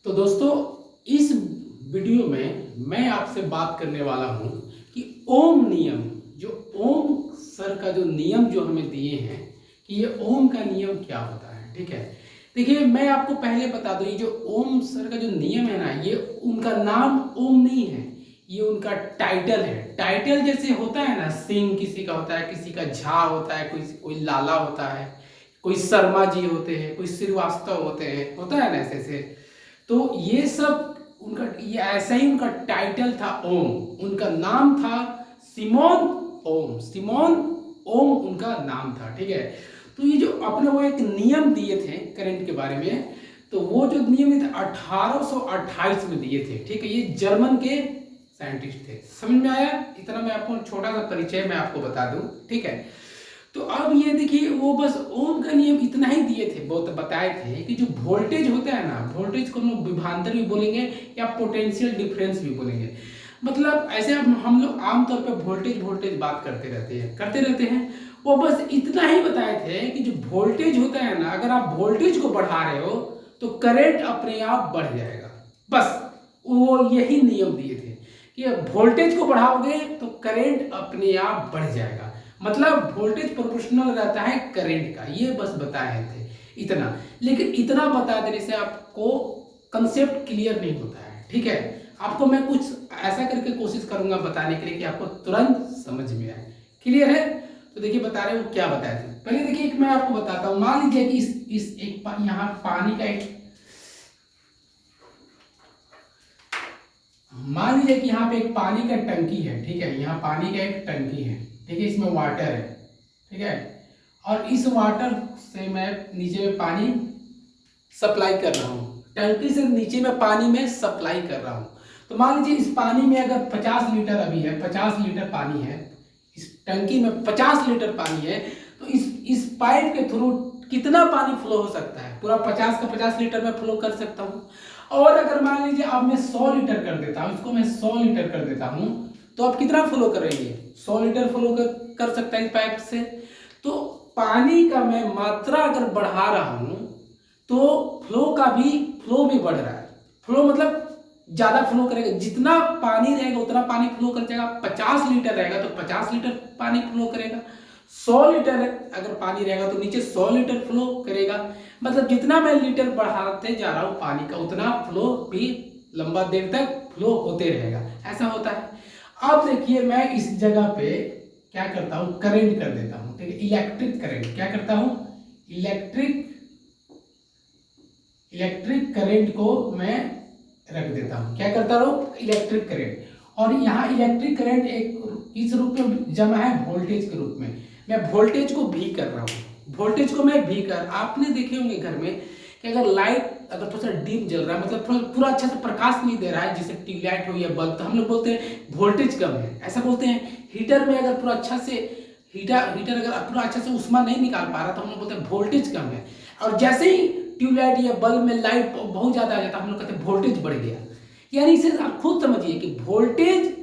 तो दोस्तों, इस वीडियो में मैं आपसे बात करने वाला हूं कि ओम नियम, जो ओम सर का जो नियम जो हमें दिए हैं कि ये ओम का नियम क्या होता है। ठीक है, देखिए मैं आपको पहले बता दूं, ये जो ओम सर का जो नियम है ना, ये उनका नाम ओम नहीं है, ये उनका टाइटल है। टाइटल जैसे होता है ना, सिंह किसी का होता है, किसी का झा होता है, कोई कोई लाला होता है, कोई शर्मा जी होते हैं, कोई श्रीवास्तव होते हैं, होता है ना ऐसे ऐसे। तो ये सब उनका, ये ऐसा ही उनका टाइटल था ओम। उनका नाम था सिमोन ओम। सिमोन ओम उनका नाम था। ठीक है, तो ये जो अपने वो एक नियम दिए थे करंट के बारे में, तो वो जो नियम थे 1828 में दिए थे। ठीक है, ये जर्मन के साइंटिस्ट थे। समझ में आया? इतना मैं आपको छोटा सा परिचय मैं आपको बता दूं। ठीक है, तो अब ये देखिए, वो बस ओम का नियम इतना ही दिए थे, बहुत बताए थे कि जो वोल्टेज होता है ना, वोल्टेज को हम लोग विभवांतर भी बोलेंगे या पोटेंशियल डिफरेंस भी बोलेंगे। मतलब ऐसे हम लोग आमतौर पे वोल्टेज वोल्टेज बात करते रहते हैं। वो बस इतना ही बताए थे कि जो वोल्टेज होता है ना, अगर आप वोल्टेज को बढ़ा रहे हो तो करंट अपने आप बढ़ जाएगा। बस वो यही नियम दिए थे कि वोल्टेज को बढ़ाओगे तो करंट अपने आप बढ़ जाएगा। मतलब वोल्टेज प्रोपोर्शनल रहता है करंट का, ये बस बताए थे इतना। लेकिन इतना बता देने से आपको कंसेप्ट क्लियर नहीं होता है। ठीक है, आपको मैं कुछ ऐसा करके कोशिश करूंगा बताने के लिए कि आपको तुरंत समझ में आए। क्लियर है? तो देखिए बता रहे हो क्या बताए थे। पहले देखिए, एक मैं आपको बताता हूँ। मान लीजिए कि इस एक यहाँ पानी का एक, मान लीजिए कि यहाँ पे एक पानी का टंकी है। ठीक है, यहाँ पानी का एक टंकी है। ठीक है, इसमें वाटर है। ठीक है, और इस वाटर से मैं नीचे में पानी सप्लाई कर रहा हूँ। टंकी से नीचे में पानी में सप्लाई कर रहा हूँ। तो मान लीजिए इस पानी में अगर 50 लीटर अभी है, 50 लीटर पानी है, इस टंकी में 50 लीटर पानी है, तो इस पाइप के थ्रू कितना पानी फ्लो हो सकता है? पूरा 50 का 50 लीटर में फ्लो कर सकता हूँ। और अगर मान लीजिए अब मैं 100 लीटर कर देता हूँ, इसको मैं 100 लीटर कर देता हूँ, तो अब कितना फ्लो करेंगे? 100 लीटर फ्लो कर सकता है इस पाइप से। तो पानी का मैं मात्रा अगर बढ़ा रहा हूँ तो फ्लो भी बढ़ रहा है। फ्लो मतलब ज्यादा फ्लो करेगा, जितना पानी रहेगा उतना पानी फ्लो कर जाएगा। 50 लीटर रहेगा तो 50 लीटर पानी फ्लो करेगा। 100 लीटर अगर पानी रहेगा तो नीचे 100 लीटर फ्लो करेगा। मतलब जितना मैं लीटर बढ़ाते जा रहा हूं पानी का, उतना फ्लो भी लंबा देर तक फ्लो होते रहेगा। ऐसा होता है। अब देखिए, मैं इस जगह पे क्या करता हूं, करंट कर देता हूं। ठीक है, इलेक्ट्रिक करंट क्या करता हूं, इलेक्ट्रिक करंट को मैं रख देता हूं। क्या करता रहूं, इलेक्ट्रिक करंट। और यहाँ इलेक्ट्रिक करंट एक इस रूप में जमा है वोल्टेज के रूप में। मैं वोल्टेज को भी कर रहा हूँ, वोल्टेज को मैं भी कर, आपने देखे होंगे घर में कि अगर लाइट अगर थोड़ा सा डिम जल रहा है, मतलब पूरा अच्छा से प्रकाश नहीं दे रहा है, जैसे ट्यूबलाइट हो या बल्ब, तो हम लोग बोलते हैं वोल्टेज कम है, ऐसा बोलते हैं। हीटर में अगर पूरा अच्छा से हीटर अगर पूरा अच्छा से उष्मा नहीं निकाल पा रहा तो हम लोग बोलते हैं वोल्टेज कम है। और जैसे ही ट्यूबलाइट या बल्ब में लाइट बहुत ज्यादा आ जाता है, हम लोग कहते हैं वोल्टेज बढ़ गया। यानी इसे आप खुद समझिए कि वोल्टेज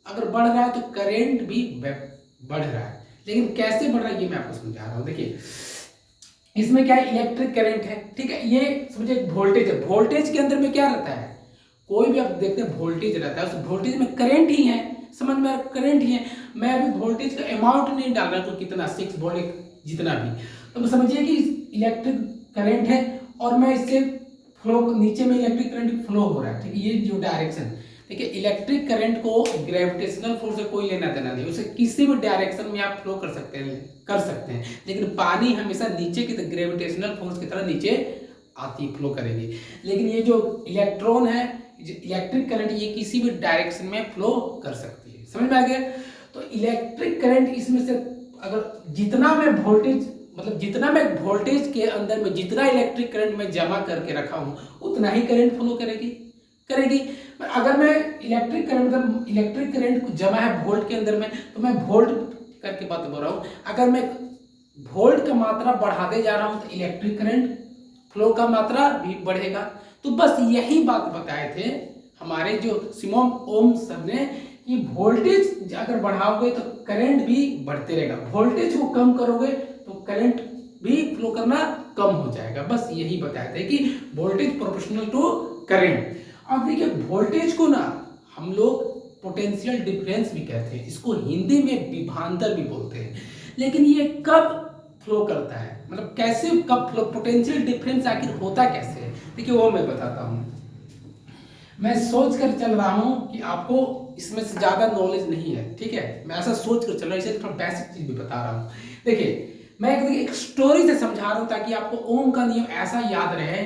अगर बढ़ रहा है तो करंट भी बढ़ रहा है। लेकिन कैसे बढ़ रहा है ये मैं आपको समझा रहा हूं। देखिए, इसमें क्या है, इलेक्ट्रिक करंट है। ठीक है, ये समझिए वोल्टेज है। वोल्टेज के अंदर में क्या रहता है, कोई भी आप देखते हैं वोल्टेज रहता है, उस वोल्टेज में करंट ही है। समझ में, करंट ही है। मैं अभी वोल्टेज का अमाउंट नहीं डाल रहा, तो कितना 6 वोल्ट जितना भी, तो समझिए कि इलेक्ट्रिक करंट है और मैं इससे फ्लो, नीचे में इलेक्ट्रिक करंट फ्लो हो रहा है। ठीक है, ये जो डायरेक्शन, देखिए इलेक्ट्रिक करंट को ग्रेविटेशनल फोर्स से कोई लेना देना नहीं, उसे किसी भी डायरेक्शन में आप फ्लो कर सकते हैं। लेकिन पानी हमेशा नीचे की ग्रेविटेशनल फोर्स की तरह नीचे आती फ्लो करेगी। लेकिन ये जो इलेक्ट्रॉन है, इलेक्ट्रिक करंट, ये किसी भी डायरेक्शन में फ्लो कर सकती है। समझ में आ गया? तो इलेक्ट्रिक करंट इसमें से अगर जितना मैं वोल्टेज, मतलब जितना मैं वोल्टेज के अंदर में जितना इलेक्ट्रिक करंट में जमा करके रखा हूं, उतना ही करंट फ्लो करेगी। अगर मैं इलेक्ट्रिक करंट जमा है वोल्ट के अंदर में, तो मैं वोल्ट करके बात बोल रहा हूं। अगर मैं वोल्ट का मात्रा बढ़ाते जा रहा हूं तो इलेक्ट्रिक करंट फ्लो का मात्रा भी बढ़ेगा। तो बस यही बात बताए थे हमारे जो सिमोन ओम सर ने, कि वोल्टेज अगर बढ़ाओगे तो करंट भी बढ़ते रहेगा, वोल्टेज को कम करोगे तो करंट भी फ्लो करना कम हो जाएगा। बस यही बताए थे कि वोल्टेज प्रोपोर्शनल टू करंट। अब देखिए वोल्टेज को ना हम लोग पोटेंशियल डिफरेंस भी कहते हैं, इसको हिंदी में विभवांतर भी बोलते हैं। लेकिन ये कब फ्लो करता है, मतलब कैसे, कब फ्लो, पोटेंशियल डिफरेंस आखिर होता कैसे है, देखिए वो मैं बताता हूँ। मैं सोच कर चल रहा हूँ कि आपको इसमें से ज़्यादा नॉलेज नहीं है, ठीक है, मैं ऐसा सोच कर चल रहा हूँ, इसलिए थोड़ा बेसिक चीज़ भी बता रहा हूँ। देखिए मैं एक स्टोरी से समझा रहा हूँ ताकि आपको ओम का नियम ऐसा याद रहे।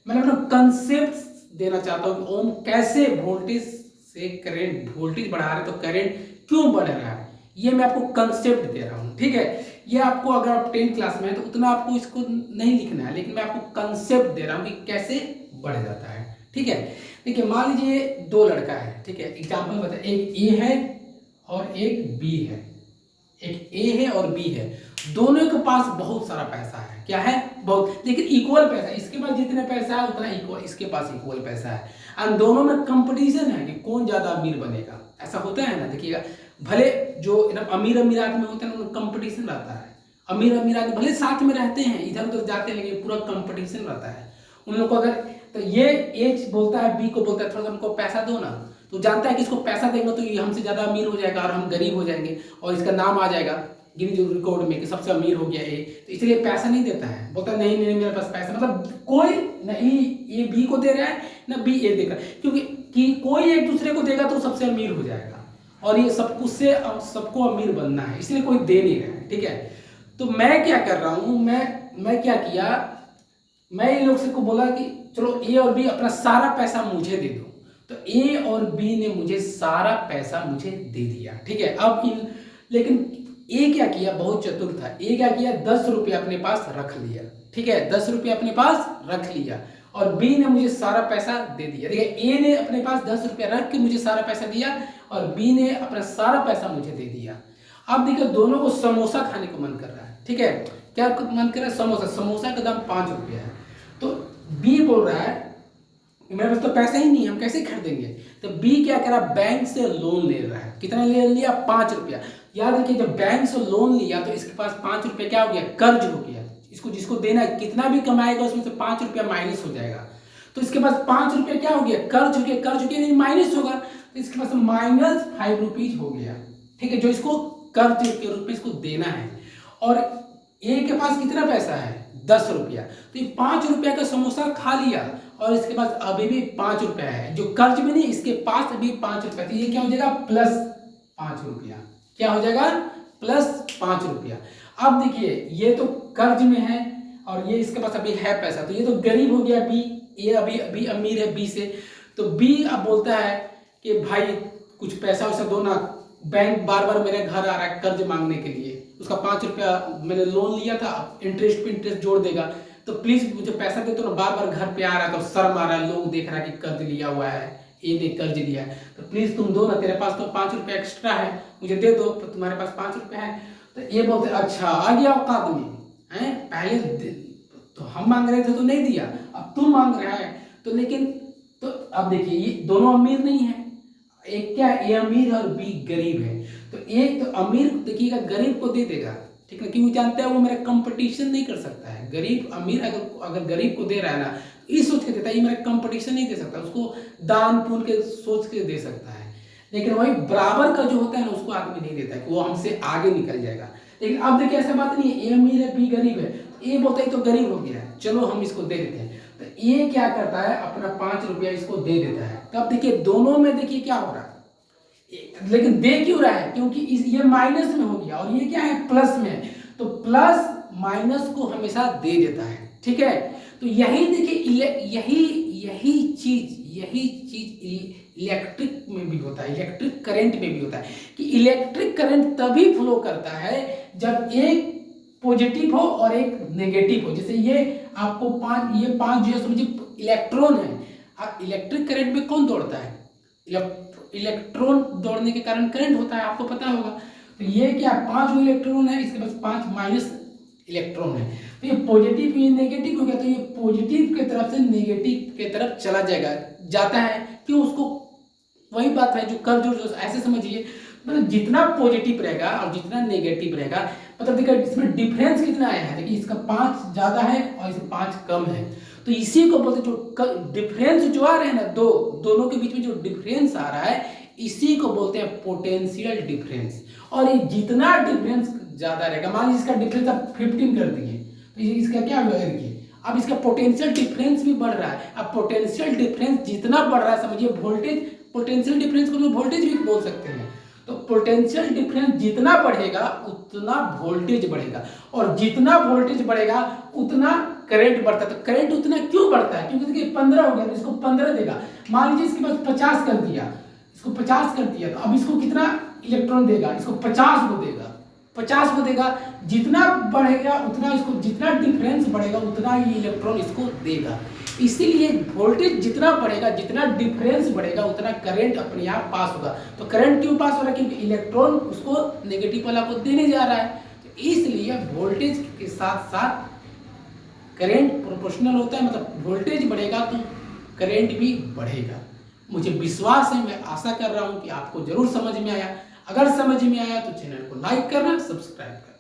मैं अपना कंसेप्ट देना चाहता हूँ कि ओम कैसे वोल्टेज से करंट, वोल्टेज बढ़ा रहे तो करंट क्यों बढ़ रहा है, ये मैं आपको कंसेप्ट दे रहा हूँ, ठीक है। ये आपको अगर आप 10th क्लास में है तो उतना आपको इसको नहीं लिखना है, लेकिन मैं आपको कंसेप्ट दे रहा हूँ कि कैसे बढ़ जाता है, ठीक है। देखिए मान लीजिए दो लड़का है, ठीक है, एग्जाम्पल बता, एक ए है और एक बी है, एक ए है और बी है, दोनों के पास बहुत सारा पैसा है, क्या है, बहुत, लेकिन इक्वल पैसा, इसके पास जितने पैसा है उतना इक्वल, इसके पास इक्वल पैसा है, और दोनों में कंपटीशन है कि कौन ज्यादा अमीर बनेगा, ऐसा होता है ना। देखिएगा भले जो अमीर अमीर आदमी होते हैं उनमें कंपटीशन रहता है, अमीर अमीर आदमी भले साथ में रहते हैं, इधर उधर जाते हैं, लेकिन पूरा कंपटीशन रहता है उन लोग को। अगर तो ये एच बोलता है बी को, बोलता है थोड़ा सा हमको पैसा दो ना, तो जानता है कि इसको पैसा देंगे तो ये हमसे ज़्यादा अमीर हो जाएगा और हम गरीब हो जाएंगे और इसका नाम आ जाएगा गिनीज रिकॉर्ड में कि सबसे अमीर हो गया ए, तो इसलिए पैसा नहीं देता है, बोलता है नहीं नहीं मेरे पास पैसा, मतलब कोई नहीं ए बी को दे रहा है ना बी ए देगा, क्योंकि कि कोई एक दूसरे को देगा तो सबसे अमीर हो जाएगा और ये सब कुछ से सबको अमीर बनना है, इसलिए कोई दे नहीं रहा है, ठीक है। तो मैं क्या कर रहा हूँ, मैं क्या किया, मैं इन लोग से को बोला कि चलो ए और बी अपना सारा पैसा मुझे दे दो, तो ए और बी ने मुझे सारा पैसा मुझे दे दिया, ठीक है। अब इन लेकिन ए क्या किया, बहुत चतुर था, ए क्या किया 10 रुपया अपने पास रख लिया, ठीक है, 10 रुपया अपने पास रख लिया और बी ने मुझे सारा पैसा दे दिया। देखिए ए ने अपने पास 10 रुपया रख के मुझे सारा पैसा दिया और बी ने अपना सारा पैसा मुझे दे दिया। अब देखिए दोनों को समोसा खाने को मन कर रहा है, ठीक है, क्या मन कर रहा है, समोसा, समोसा का दाम 5 रुपया है, तो बी बोल रहा है मेरे पास तो पैसा ही नहीं, हम कैसे खरीदेंगे, तो बी क्या कर रहा है, बैंक से लोन ले रहा है, कितना ले लिया, 5 रुपया। याद रखिए जब बैंक से लोन लिया तो इसके पास 5 रुपया क्या हो गया, कर्ज हो गया, इसको जिसको देना है कितना भी कमाएगा उसमें से 5 रुपया माइनस हो जाएगा, तो इसके पास 5 रुपया क्या हो गया, कर्ज हो गया, कर्ज हो गया नहीं माइनस होगा, तो इसके पास -5 रुपीज हो गया, ठीक है, जो इसको कर्ज के रूप में इसको देना है। और ए के पास कितना पैसा है, 10 रुपया, तो ये 5 रुपया का समोसा खा लिया और इसके पास अभी भी 5 रुपया है, जो कर्ज में नहीं, इसके पास अभी 5 रुपया, तो ये क्या हो जाएगा, +5 रुपया, क्या हो जाएगा, +5 रुपया। अब देखिए ये तो कर्ज में है और ये इसके पास अभी है पैसा, तो ये तो गरीब हो गया बी, ये अभी अमीर है बी से, तो बी अब बोलता है कि भाई कुछ पैसा वैसा दो ना, बैंक बार बार मेरे घर आ रहा है कर्ज मांगने के लिए, उसका 5 रुपया मैंने लोन लिया था, इंटरेस्ट पे इंटरेस्ट जोड़ देगा, तो प्लीज मुझे पैसा दे, तो ना बार बार घर पे आ रहा है, तो शर्म आ रहा है, लोग देख रहा है कि कर्ज लिया हुआ है, ए ने कर्ज लिया है, तो प्लीज तुम दो ना, तेरे पास तो 5 रुपया एक्स्ट्रा है, मुझे दे दो, तो तुम्हारे पास 5 रुपया है, तो ये बोलते अच्छा आ गया औकात में, हैं पहले तो हम मांग रहे थे तो नहीं दिया, अब तुम मांग रहा है, तो लेकिन तो अब देखिए ये दोनों अमीर नहीं है, एक क्या ए अमीर और बी गरीब है, तो एक तो अमीर देखिएगा गरीब को दे देगा, ठीक है, क्योंकि जानता है वो मेरा कंपटीशन नहीं कर सकता है, गरीब अमीर अगर गरीब को दे रहा है ना, इस सोच के देता है ये मेरा कंपटीशन नहीं दे सकता, उसको दान पुण्य के सोच के दे सकता है, लेकिन वही बराबर का जो होता है ना उसको आदमी नहीं देता है कि वो हमसे आगे निकल जाएगा। लेकिन अब देखिए ऐसा बात नहीं है, ए अमीर है बी गरीब है, ए बोलता है तो गरीब हो गया है, चलो हम इसको दे देते हैं, तो ये क्या करता है अपना 5 रुपया इसको दे देता है, तो अब देखिए दोनों में देखिए क्या हो रहा है, लेकिन दे क्यों रहा है, क्योंकि ये माइनस में हो गया और ये क्या है प्लस में है, तो प्लस माइनस को हमेशा दे देता है, ठीक है। तो यही देखिए यही चीज इलेक्ट्रिक में भी होता है, इलेक्ट्रिक करंट में भी होता है कि इलेक्ट्रिक करंट तभी फ्लो करता है जब एक पॉजिटिव हो और एक नेगेटिव हो। जैसे ये आपको 5 जो है समझिए इलेक्ट्रॉन है, इलेक्ट्रिक करंट में कौन दौड़ता है, इलेक्ट्रॉन दौड़ने के कारण करंट होता है, आपको पता होगा। तो ये क्या 5 इलेक्ट्रॉन है, इसके पास 5 माइनस इलेक्ट्रॉन है, तो ये पॉजिटिव ये नेगेटिव हो गया, तो ये पॉजिटिव की तरफ से नेगेटिव की तरफ चला जाता है, क्यों, उसको वही बात है जो कर्ज जो ऐसे समझिए, मतलब जितना पॉजिटिव रहेगा और जितना नेगेटिव रहेगा, मतलब देखिए इसमें डिफरेंस कितना आया है, देखिए इसका 5 ज्यादा है और इसमें 5 कम है, तो इसी को बोलते जो डिफरेंस जो आ रहे हैं ना, दोनों के बीच में जो डिफरेंस आ रहा है, इसी को बोलते हैं पोटेंशियल डिफरेंस। और ये जितना डिफरेंस ज्यादा रहेगा, मान लीजिए इसका डिफरेंस आप 15 कर दिए, तो इसका क्या होगा, अब इसका पोटेंशियल डिफरेंस भी बढ़ रहा है। अब पोटेंशियल डिफरेंस जितना बढ़ रहा है, समझिए वोल्टेज, पोटेंशियल डिफरेंस को वोल्टेज भी बोल सकते हैं। तो पोटेंशियल डिफरेंस जितना बढ़ेगा उतना वोल्टेज बढ़ेगा, और जितना वोल्टेज बढ़ेगा उतना करंट बढ़ता है। तो करंट उतना क्यों बढ़ता है, क्योंकि देखिए 15 हो गया, तो इसको 15 देगा। मान लीजिए इसके पास 50 कर दिया, इसको 50 कर दिया, तो अब इसको कितना इलेक्ट्रॉन देगा, इसको 50 को देगा, 50 को देगा। जितना बढ़ेगा उतना इसको, जितना डिफरेंस बढ़ेगा उतना ही इलेक्ट्रॉन इसको देगा। इसीलिए वोल्टेज जितना बढ़ेगा, जितना डिफरेंस बढ़ेगा, उतना करंट अपने आप पास होगा। तो करंट क्यों पास हो रहा है, क्योंकि इलेक्ट्रॉन उसको नेगेटिव वाला को देने जा रहा है। तो इसलिए वोल्टेज के साथ साथ करंट प्रोपोर्शनल होता है, मतलब वोल्टेज बढ़ेगा तो करंट भी बढ़ेगा। मुझे विश्वास है, मैं आशा कर रहा हूं कि आपको जरूर समझ में आया। अगर समझ में आया तो चैनल को लाइक करना, सब्सक्राइब करना।